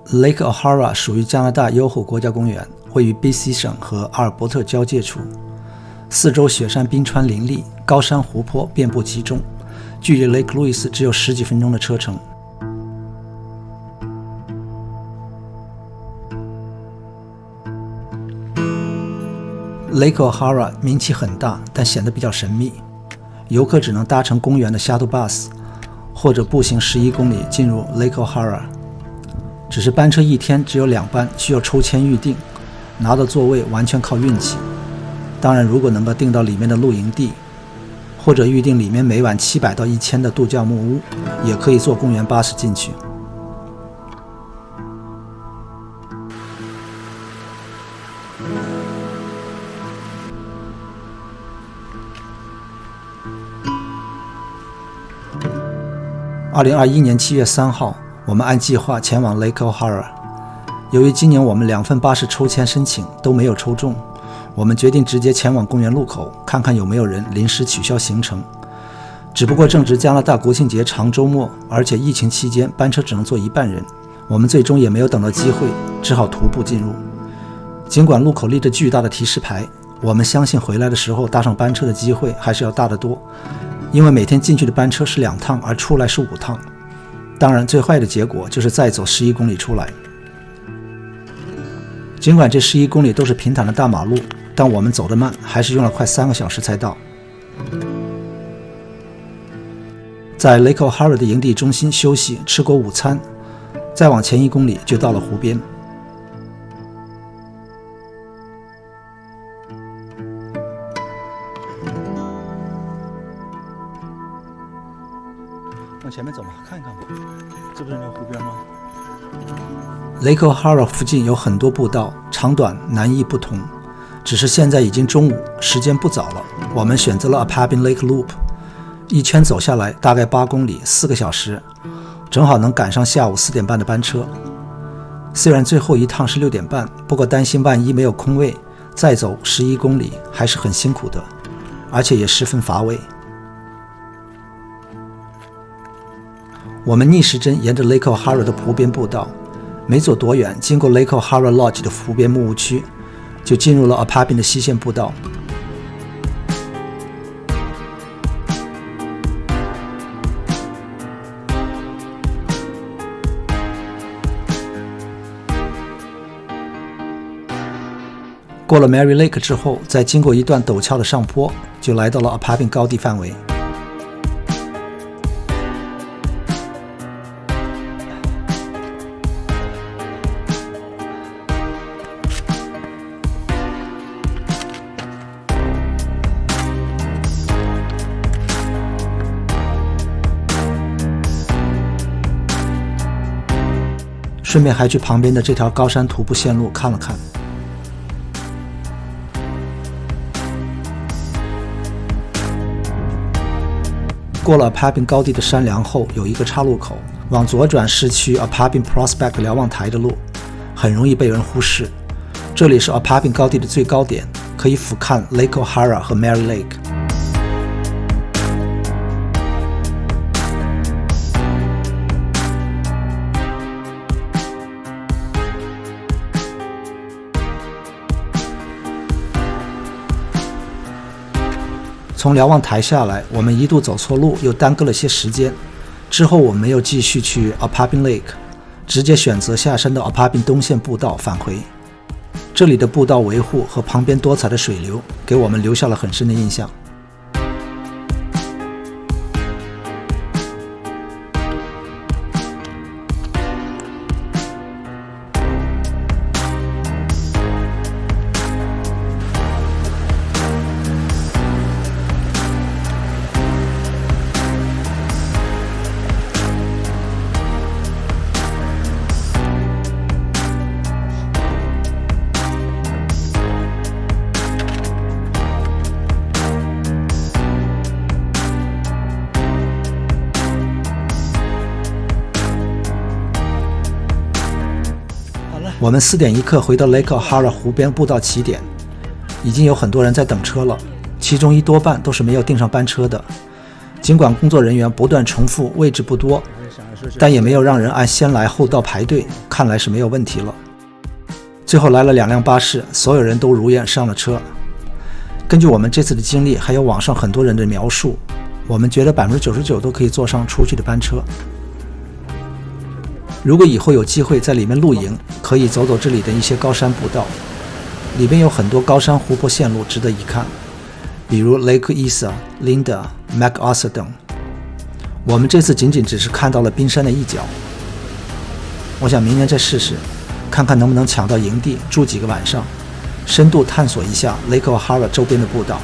Lake O'Hara 属于加拿大优厚国家公园，位于 BC 省和阿尔伯特交界处，四周雪山冰川林立，高山湖泊遍布其中，距离 Lake Louise 只有10几分钟的车程。Lake O'Hara 名气很大，但显得比较神秘，游客只能搭乘公园的 Shuttle Bus 或者步行11公里进入 Lake O'Hara。只是班车一天只有2班，需要抽签预订，拿到座位完全靠运气。当然，如果能够订到里面的露营地，或者预订里面每晚700到1000的度假木屋，也可以坐公园巴士进去。2021年7月3号，我们按计划前往 Lake O'Hara。由于今年我们2份巴士抽签申请都没有抽中，我们决定直接前往公园路口，看看有没有人临时取消行程。只不过正值加拿大国庆节长周末，而且疫情期间班车只能坐1半人，我们最终也没有等到机会，只好徒步进入。尽管路口立着巨大的提示牌，我们相信回来的时候搭上班车的机会还是要大得多，因为每天进去的班车是2趟，而出来是5趟。当然，最坏的结果就是再走11公里出来。尽管这11公里都是平坦的大马路，但我们走得慢，还是用了快3个小时才到。在 Lake O'Hara 的营地中心休息，吃过午餐，再往前1公里就到了湖边。往前面走吧，看一看吧，这不是那个湖边吗？ Lake O'Hara 附近有很多步道，长短难易不同。只是现在已经中午，时间不早了，我们选择了 Apabin Lake Loop， 一圈走下来大概8公里，4个小时，正好能赶上下午4点半的班车。虽然最后一趟是6点半，不过担心万一没有空位，再走11公里还是很辛苦的，而且也十分乏味。我们逆时针沿着 Lake O'Hara 的湖边步道，没走多远，经过 Lake O'Hara Lodge 的湖边木屋区，就进入了 Apabin 的西线步道。过了 Mary Lake 之后，再经过一段陡峭的上坡，就来到了 Apabin 高地范围。顺便还去旁边的这条高山徒步线路看了看。过了 Apabin 高地的山梁后，有一个岔路口，往左转是去 Apabin Prospect 瞭望台的路，很容易被人忽视。这里是 Apabin 高地的最高点，可以俯瞰 Lake O'Hara 和 Mary Lake。从瞭望台下来，我们一度走错路，又耽搁了些时间。之后我们又继续去 Apabin Lake， 直接选择下山的 Apabin 东线步道返回。这里的步道维护和旁边多彩的水流，给我们留下了很深的印象。我们4点1刻回到 Lake O'Hara 湖边步道起点，已经有很多人在等车了，其中一多半都是没有订上班车的。尽管工作人员不断重复位置不多，但也没有让人按先来后到排队，看来是没有问题了。最后来了2辆巴士，所有人都如愿上了车。根据我们这次的经历，还有网上很多人的描述，我们觉得99%都可以坐上出去的班车。如果以后有机会在里面露营，可以走走这里的一些高山步道，里边有很多高山湖泊线路值得一看，比如 Lake Isa、Linda、MacArthur 等。我们这次仅仅只是看到了冰山的一角。我想明年再试试，看看能不能抢到营地住几个晚上，深度探索一下 Lake O'Hara 周边的步道。